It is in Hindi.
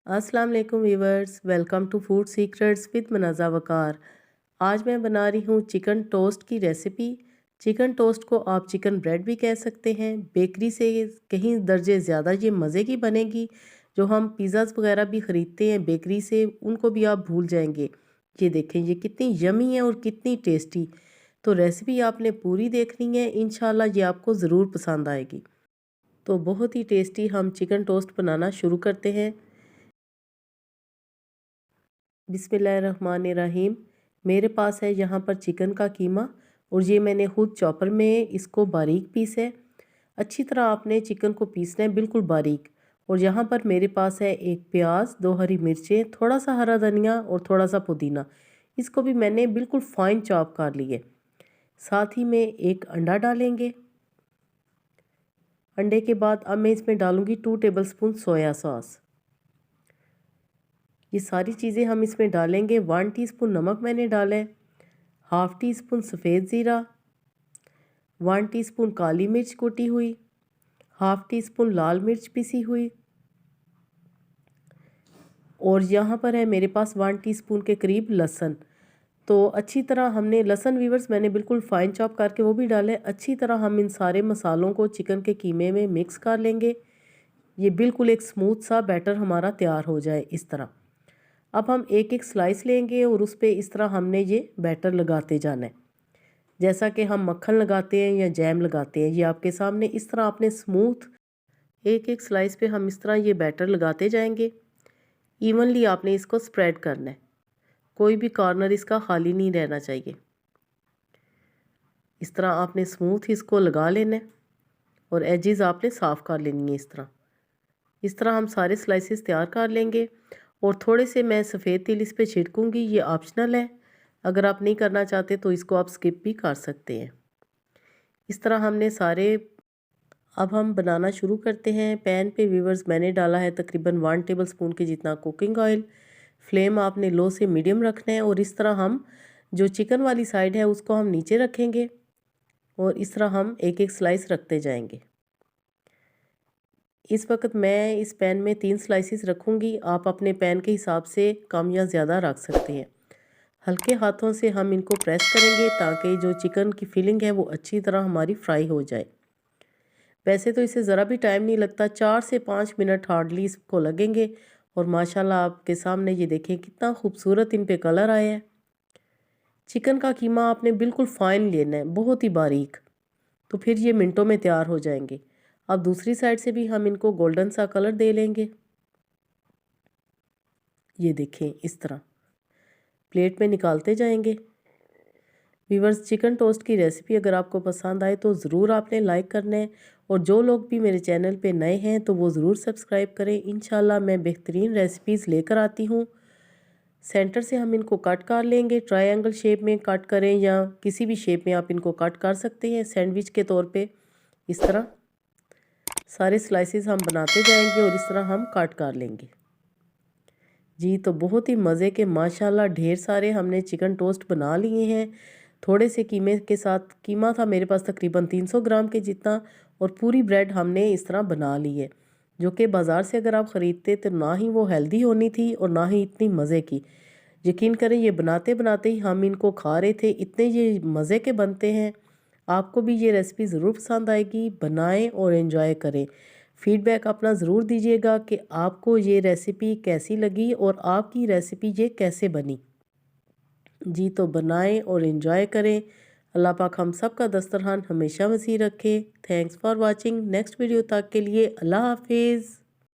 अस्सलाम वालेकुम viewers, welcome to food secrets with Manaza Waqar. आज मैं बना रही हूँ चिकन टोस्ट की रेसिपी। चिकन टोस्ट को आप चिकन ब्रेड भी कह सकते हैं। बेकरी से कहीं दर्जे ज़्यादा ये मज़े की बनेगी। जो हम पिज़्ज़ाज़ वगैरह भी ख़रीदते हैं बेकरी से, उनको भी आप भूल जाएंगे। ये देखें, ये कितनी यमी है और कितनी टेस्टी। तो रेसिपी आपने पूरी देखनी है, इंशाल्लाह ये आपको ज़रूर पसंद आएगी। तो बहुत ही टेस्टी हम चिकन टोस्ट बनाना शुरू करते हैं। बिस्मिल्लाहिर्रहमानिर्रहीम। मेरे पास है यहाँ पर चिकन का कीमा और ये मैंने खुद चॉपर में इसको बारीक पीस है। अच्छी तरह आपने चिकन को पीसना है, बिल्कुल बारीक। और यहाँ पर मेरे पास है एक प्याज, 2 हरी मिर्चें, थोड़ा सा हरा धनिया और थोड़ा सा पुदीना। इसको भी मैंने बिल्कुल फाइन चॉप कर लिए। साथ ही में एक अंडा डालेंगे। अंडे के बाद अब मैं इसमें डालूँगी 2 टेबलस्पून सोया सॉस। ये सारी चीज़ें हम इसमें डालेंगे। 1 टीस्पून नमक मैंने डाला है, हाफ़ टी स्पून सफ़ेद ज़ीरा, 1 टीस्पून काली मिर्च कुटी हुई, हाफ़ टी स्पून लाल मिर्च पिसी हुई, और यहाँ पर है मेरे पास 1 टीस्पून के करीब लहसुन। तो अच्छी तरह हमने लहसुन वीवर्स मैंने बिल्कुल फ़ाइन चॉप करके वो भी डाले। अच्छी तरह हम इन सारे मसालों को चिकन के कीमे में मिक्स कर लेंगे। ये बिल्कुल एक स्मूथ सा बैटर हमारा तैयार हो जाए इस तरह। अब हम एक एक स्लाइस लेंगे और उस पे इस तरह हमने ये बैटर लगाते जाना है, जैसा कि हम मक्खन लगाते हैं या जैम लगाते हैं। ये आपके सामने इस तरह आपने स्मूथ एक एक स्लाइस पे हम इस तरह ये बैटर लगाते जाएंगे। इवनली आपने इसको स्प्रेड करना है, कोई भी कॉर्नर इसका खाली नहीं रहना चाहिए। इस तरह आपने स्मूथ इसको लगा लेना है और एजेस आपने साफ़ कर लेनी है। इस तरह हम सारे स्लाइसेस तैयार कर लेंगे। और थोड़े से मैं सफ़ेद तिल इस पे छिड़कूँगी, ये ऑप्शनल है। अगर आप नहीं करना चाहते तो इसको आप स्किप भी कर सकते हैं। इस तरह हमने सारे, अब हम बनाना शुरू करते हैं। पैन पे वीवर्स मैंने डाला है तकरीबन 1 टेबलस्पून के जितना कुकिंग ऑयल। फ्लेम आपने लो से मीडियम रखना है और इस तरह हम जो चिकन वाली साइड है उसको हम नीचे रखेंगे और इस तरह हम एक एक स्लाइस रखते जाएंगे। इस वक्त मैं इस पैन में 3 स्लाइसेस रखूँगी। आप अपने पैन के हिसाब से कम या ज़्यादा रख सकते हैं। हल्के हाथों से हम इनको प्रेस करेंगे ताकि जो चिकन की फिलिंग है वो अच्छी तरह हमारी फ्राई हो जाए। वैसे तो इसे ज़रा भी टाइम नहीं लगता, 4 से 5 मिनट हार्डली इसको लगेंगे। और माशाल्लाह आपके सामने ये देखें कितना खूबसूरत इन पे कलर आया है। चिकन का कीमा आपने बिल्कुल फ़ाइन लेना है, बहुत ही बारीक, तो फिर ये मिनटों में तैयार हो जाएंगे। अब दूसरी साइड से भी हम इनको गोल्डन सा कलर दे लेंगे। ये देखें, इस तरह प्लेट में निकालते जाएंगे। वीवर्स, चिकन टोस्ट की रेसिपी अगर आपको पसंद आए तो ज़रूर आपने लाइक करना है, और जो लोग भी मेरे चैनल पे नए हैं तो वो ज़रूर सब्सक्राइब करें। इंशाल्लाह मैं बेहतरीन रेसिपीज़ लेकर आती हूँ। सेंटर से हम इनको कट कर लेंगे, ट्रायंगल शेप में कट करें या किसी भी शेप में आप इनको कट कर सकते हैं सैंडविच के तौर पे। इस तरह सारे स्लाइसेस हम बनाते जाएंगे और इस तरह हम कट कर लेंगे। जी, तो बहुत ही मज़े के माशाल्लाह ढेर सारे हमने चिकन टोस्ट बना लिए हैं। थोड़े से कीमे के साथ, कीमा था मेरे पास तकरीबन 300 ग्राम के जितना, और पूरी ब्रेड हमने इस तरह बना ली है, जो कि बाज़ार से अगर आप ख़रीदते तो ना ही वो हेल्दी होनी थी और ना ही इतनी मज़े की। यकीन करें, ये बनाते बनाते ही हम इनको खा रहे थे, इतने ये मज़े के बनते हैं। आपको भी ये रेसिपी ज़रूर पसंद आएगी। बनाएं और एंजॉय करें। फीडबैक अपना ज़रूर दीजिएगा कि आपको ये रेसिपी कैसी लगी और आपकी रेसिपी ये कैसे बनी। जी, तो बनाएं और एंजॉय करें। अल्लाह पाक हम सब का दस्तरखान हमेशा वसी रखे। Thanks for watching. Next video तक के लिए अल्लाह हाफिज़।